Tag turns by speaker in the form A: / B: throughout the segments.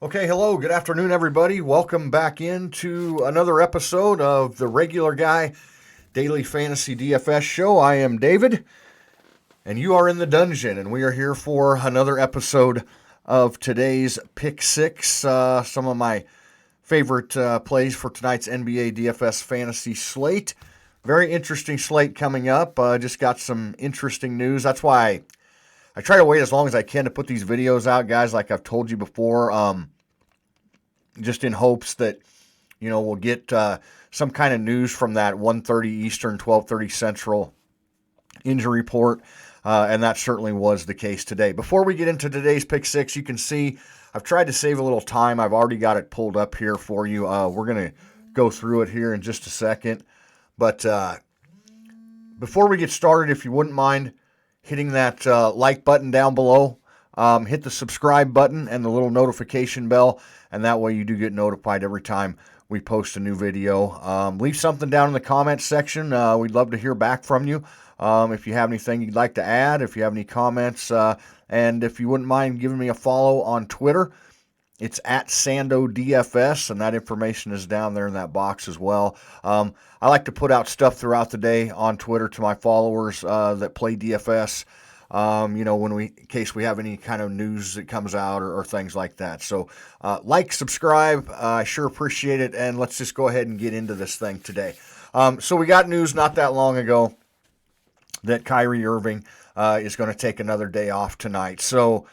A: Okay, hello, good afternoon, everybody. Welcome back into another episode of the Regular Guy Daily Fantasy DFS Show. I am David, and you are in the dungeon, and we are here for another episode of today's Pick Six. Some of my favorite plays for tonight's NBA DFS fantasy slate. Very interesting slate coming up. Just got some interesting news. That's why I try to wait as long as I can to put these videos out, guys, like I've told you before. Just in hopes that, we'll get some kind of news from that 1:30 Eastern, 12:30 Central injury report, and that certainly was the case today. Before we get into today's Pick Six, you can see I've tried to save a little time. I've already got it pulled up here for you. We're going to go through it here in just a second. But before we get started, if you wouldn't mind hitting that like button down below, hit the subscribe button and the little notification bell, and that way you do get notified every time we post a new video. Leave something down in the comments section. We'd love to hear back from you. If you have anything you'd like to add, if you have any comments, and if you wouldn't mind giving me a follow on Twitter, it's at SandoDFS, and that information is down there in that box as well. I like to put out stuff throughout the day on Twitter to my followers that play DFS. In case we have any kind of news that comes out or things like that. So, subscribe. I sure appreciate it. And let's just go ahead and get into this thing today. So we got news not that long ago that Kyrie Irving is going to take another day off tonight. So,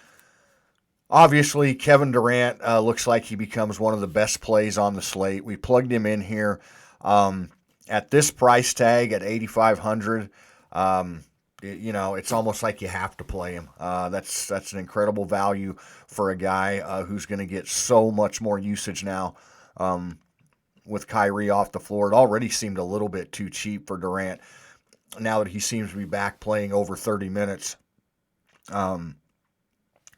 A: obviously, Kevin Durant looks like he becomes one of the best plays on the slate. We plugged him in here at this price tag at $8,500. It's almost like you have to play him. That's an incredible value for a guy who's going to get so much more usage now with Kyrie off the floor. It already seemed a little bit too cheap for Durant now that he seems to be back playing over 30 minutes. I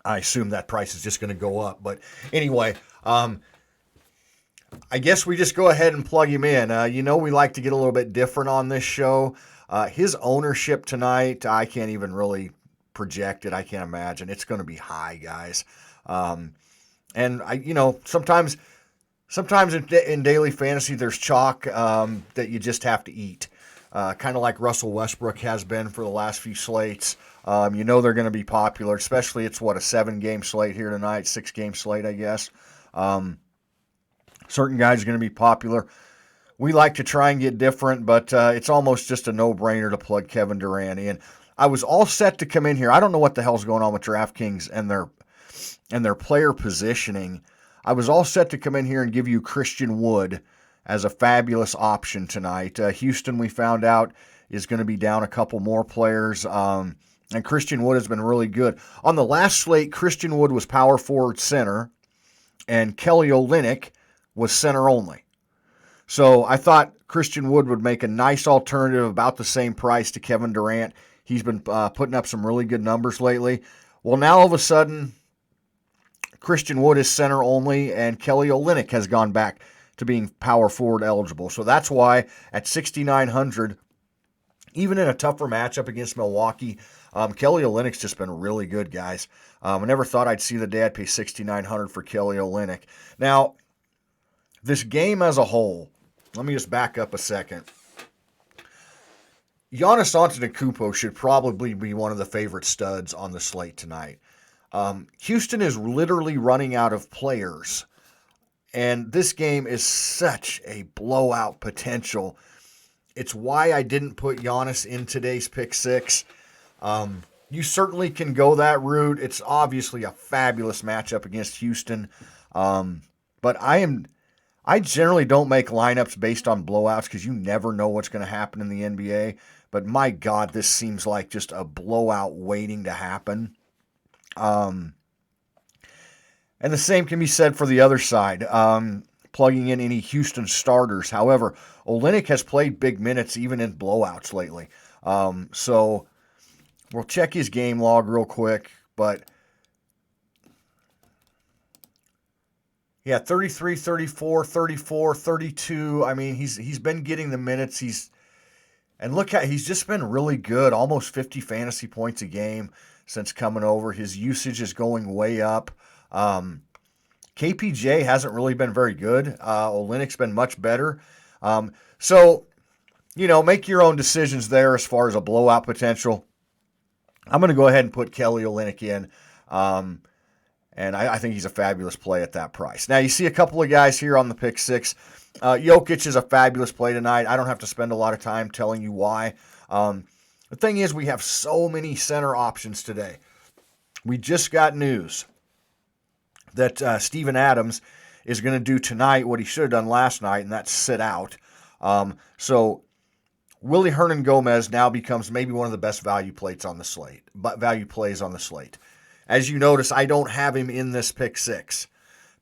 A: assume that price is just going to go up. But anyway, I guess we just go ahead and plug him in. We like to get a little bit different on this show. His ownership tonight, I can't even really project it. I can't imagine. It's going to be high, guys. Sometimes in daily fantasy, there's chalk that you just have to eat. Kind of like Russell Westbrook has been for the last few slates. They're going to be popular, especially it's a 7-game slate here tonight, 6-game slate, I guess. Certain guys are going to be popular. We like to try and get different, but it's almost just a no-brainer to plug Kevin Durant in. I was all set to come in here. I don't know what the hell's going on with DraftKings and their player positioning. I was all set to come in here and give you Christian Wood as a fabulous option tonight. Houston, we found out, is going to be down a couple more players, and Christian Wood has been really good. On the last slate, Christian Wood was power forward center, and Kelly Olynyk was center only. So I thought Christian Wood would make a nice alternative about the same price to Kevin Durant. He's been putting up some really good numbers lately. Well, now all of a sudden, Christian Wood is center only, and Kelly Olynyk has gone back to being power forward eligible. So that's why at $6,900, even in a tougher matchup against Milwaukee, Kelly Olynyk's just been really good, guys. I never thought I'd see the day I'd pay $6,900 for Kelly Olynyk. Now, this game as a whole, let me just back up a second. Giannis Antetokounmpo should probably be one of the favorite studs on the slate tonight. Houston is literally running out of players, and this game is such a blowout potential. It's why I didn't put Giannis in today's Pick Six. You certainly can go that route. It's obviously a fabulous matchup against Houston, but I generally don't make lineups based on blowouts because you never know what's going to happen in the NBA. But my God, this seems like just a blowout waiting to happen. And the same can be said for the other side, plugging in any Houston starters. However, Olynyk has played big minutes even in blowouts lately. So we'll check his game log real quick. But yeah, 33, 34, 34, 32. I mean, he's been getting the minutes. He's just been really good, almost 50 fantasy points a game since coming over. His usage is going way up. KPJ hasn't really been very good. Olynyk's been much better. So, make your own decisions there as far as a blowout potential. I'm going to go ahead and put Kelly Olynyk in. And I think he's a fabulous play at that price. Now, you see a couple of guys here on the pick six. Jokic is a fabulous play tonight. I don't have to spend a lot of time telling you why. The thing is, we have so many center options today. We just got news that Steven Adams is going to do tonight what he should have done last night, and that's sit out. So Willie Hernangomez now becomes maybe one of the best value plays on the slate. As you notice, I don't have him in this pick six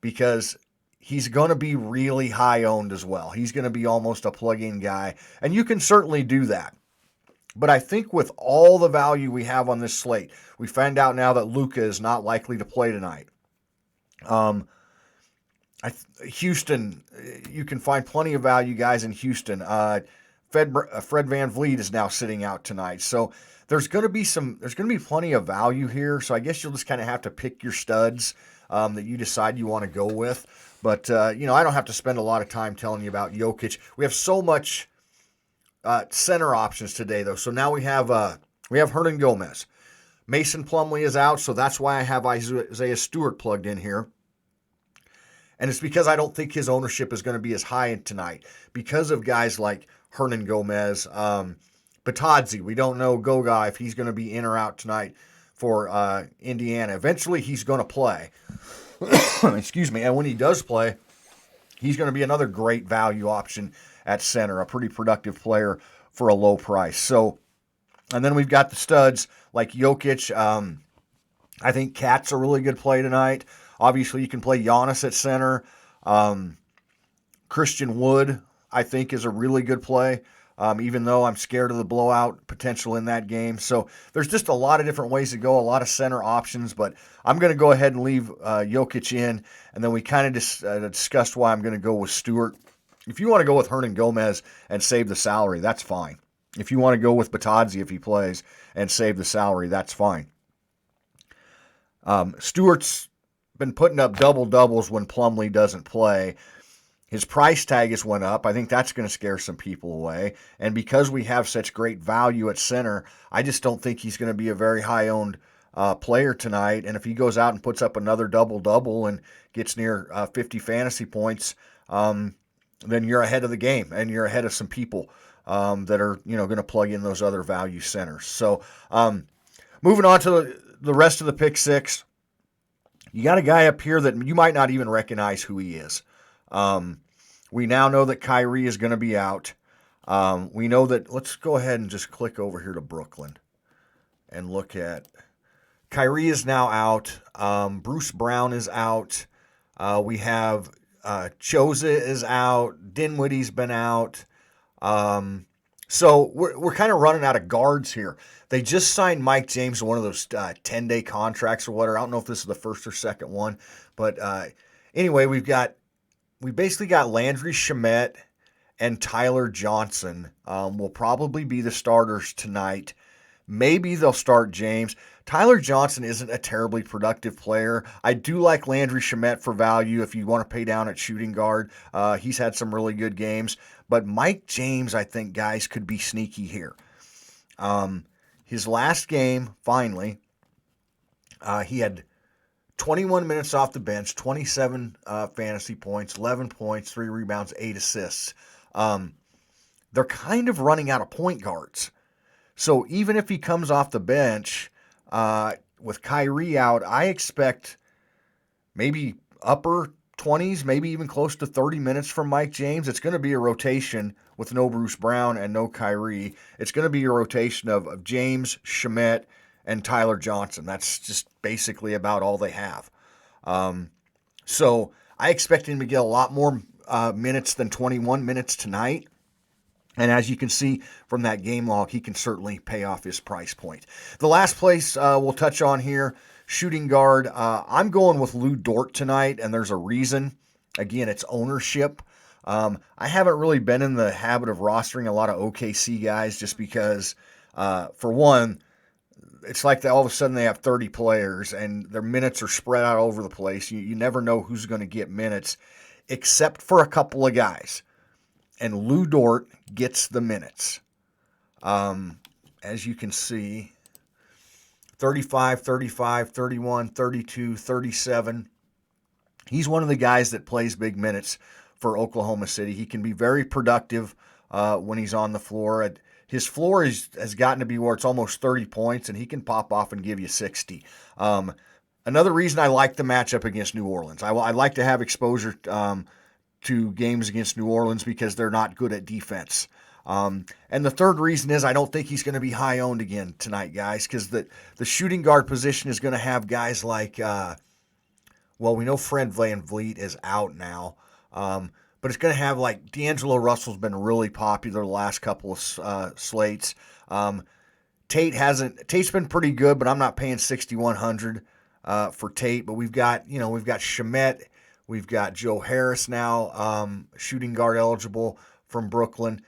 A: because he's going to be really high owned as well. He's going to be almost a plug-in guy, and you can certainly do that. But I think with all the value we have on this slate, we find out now that Luka is not likely to play tonight. Houston, you can find plenty of value guys in Houston. Fred VanVleet is now sitting out tonight, so there's going to be plenty of value here. So I guess you'll just kind of have to pick your studs that you decide you want to go with. But I don't have to spend a lot of time telling you about Jokic. We have so much center options today, though. So now we have Hernangomez. Mason Plumlee is out, so that's why I have Isaiah Stewart plugged in here. And it's because I don't think his ownership is going to be as high tonight because of guys like Hernangomez, Batadze. We don't know Goga if he's going to be in or out tonight for Indiana. Eventually, he's going to play. Excuse me. And when he does play, he's going to be another great value option at center, a pretty productive player for a low price. So, and then we've got the studs like Jokic. I think Cat's a really good play tonight. Obviously, you can play Giannis at center. Christian Wood, I think, is a really good play, even though I'm scared of the blowout potential in that game. So there's just a lot of different ways to go, a lot of center options, but I'm going to go ahead and leave Jokic in, and then we kind of discussed why I'm going to go with Stewart. If you want to go with Hernangomez and save the salary, that's fine. If you want to go with Batadze if he plays and save the salary, that's fine. Stewart's been putting up double-doubles when Plumlee doesn't play. His price tag has went up. I think that's going to scare some people away. And because we have such great value at center, I just don't think he's going to be a very high-owned player tonight. And if he goes out and puts up another double-double and gets near 50 fantasy points, then you're ahead of the game and you're ahead of some people that are going to plug in those other value centers. So moving on to the rest of the pick six, you got a guy up here that you might not even recognize who he is. We now know that Kyrie is going to be out. We know that, let's go ahead and just click over here to Brooklyn and look at, Kyrie is now out. Bruce Brown is out. We have Choza is out. Dinwiddie's been out. So we're kind of running out of guards here. They just signed Mike James to one of those 10-day contracts or whatever. I don't know if this is the first or second one. But anyway, we basically got Landry Shamet and Tyler Johnson will probably be the starters tonight. Maybe they'll start James. Tyler Johnson isn't a terribly productive player. I do like Landry Shamet for value if you want to pay down at shooting guard. He's had some really good games. But Mike James, I think, guys, could be sneaky here. His last game, finally, he had 21 minutes off the bench, 27 fantasy points, 11 points, 3 rebounds, 8 assists. They're kind of running out of point guards. So even if he comes off the bench with Kyrie out, I expect maybe upper 20s, maybe even close to 30 minutes from Mike James. It's going to be a rotation with no Bruce Brown and no Kyrie. It's going to be a rotation of James, Shamet, and Tyler Johnson. That's just basically about all they have. So I expect him to get a lot more minutes than 21 minutes tonight. And as you can see from that game log, he can certainly pay off his price point. The last place we'll touch on here, shooting guard. I'm going with Lou Dort tonight, and there's a reason. Again, it's ownership. I haven't really been in the habit of rostering a lot of OKC guys just because, for one, it's like all of a sudden they have 30 players and their minutes are spread out over the place. You never know who's going to get minutes, except for a couple of guys. And Lou Dort gets the minutes. As you can see, 35, 35, 31, 32, 37. He's one of the guys that plays big minutes for Oklahoma City. He can be very productive when he's on the floor. His floor has gotten to be where it's almost 30 points, and he can pop off and give you 60. Another reason I like the matchup against New Orleans. I like to have exposure to games against New Orleans because they're not good at defense. And the third reason is I don't think he's going to be high owned again tonight, guys, because the shooting guard position is going to have guys like, we know Fred VanVleet is out now, but it's going to have like D'Angelo Russell's been really popular the last couple of slates. Tate's been pretty good, but I'm not paying $6,100 for Tate. But we've got Shamet, we've got Joe Harris now, shooting guard eligible from Brooklyn.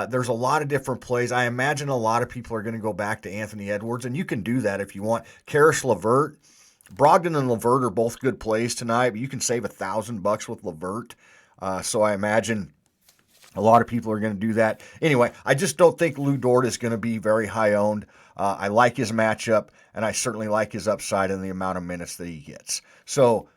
A: There's a lot of different plays. I imagine a lot of people are going to go back to Anthony Edwards, and you can do that if you want. Karis LeVert, Brogdon and LeVert are both good plays tonight, but you can save $1,000 with LeVert. So I imagine a lot of people are going to do that. Anyway, I just don't think Lou Dort is going to be very high owned. I like his matchup, and I certainly like his upside and the amount of minutes that he gets. So,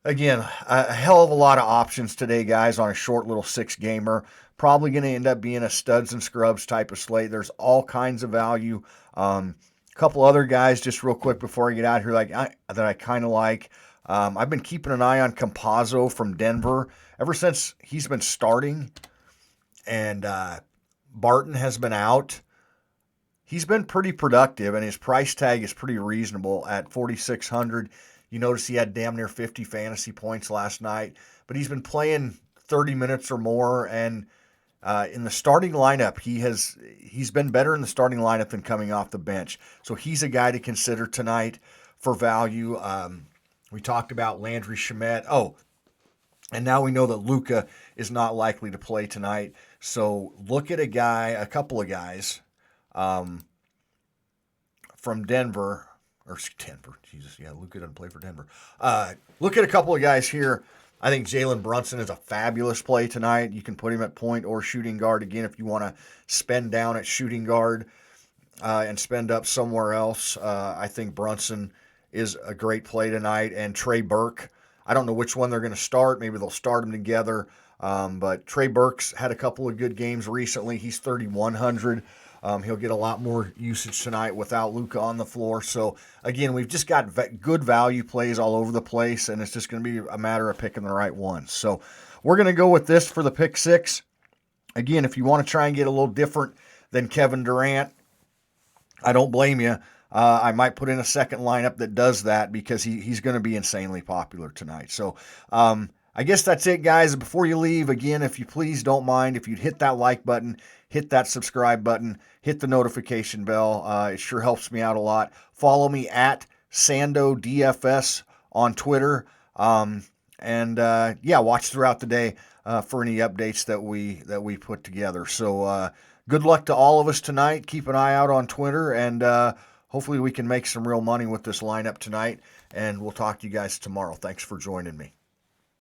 A: again, a hell of a lot of options today, guys, on a short little 6-gamer. Probably going to end up being a studs and scrubs type of slate. There's all kinds of value. A couple other guys, just real quick before I get out here, that I kind of like. I've been keeping an eye on Campazzo from Denver ever since he's been starting, and Barton has been out. He's been pretty productive, and his price tag is pretty reasonable at $4,600. You notice he had damn near 50 fantasy points last night, but he's been playing 30 minutes or more, and in the starting lineup, he's been better in the starting lineup than coming off the bench. So he's a guy to consider tonight for value. We talked about Landry Shamet. Oh, and now we know that Luka is not likely to play tonight. So look at a couple of guys from Denver. Jesus, yeah, Luka doesn't play for Denver. Look at a couple of guys here. I think Jalen Brunson is a fabulous play tonight. You can put him at point or shooting guard. Again, if you want to spend down at shooting guard and spend up somewhere else, I think Brunson is a great play tonight. And Trey Burke, I don't know which one they're going to start. Maybe they'll start them together. But Trey Burke's had a couple of good games recently. He's $3,100. He'll get a lot more usage tonight without Luka on the floor. So, again, we've just got good value plays all over the place, and it's just going to be a matter of picking the right ones. So, we're going to go with this for the pick 6. Again, if you want to try and get a little different than Kevin Durant, I don't blame you. I might put in a second lineup that does that because he's going to be insanely popular tonight. So, I guess that's it, guys. Before you leave, again, if you please don't mind, if you'd hit that like button, hit that subscribe button, hit the notification bell. It sure helps me out a lot. Follow me at SandoDFS on Twitter. Watch throughout the day for any updates that we put together. So good luck to all of us tonight. Keep an eye out on Twitter, and hopefully we can make some real money with this lineup tonight. And we'll talk to you guys tomorrow. Thanks for joining me.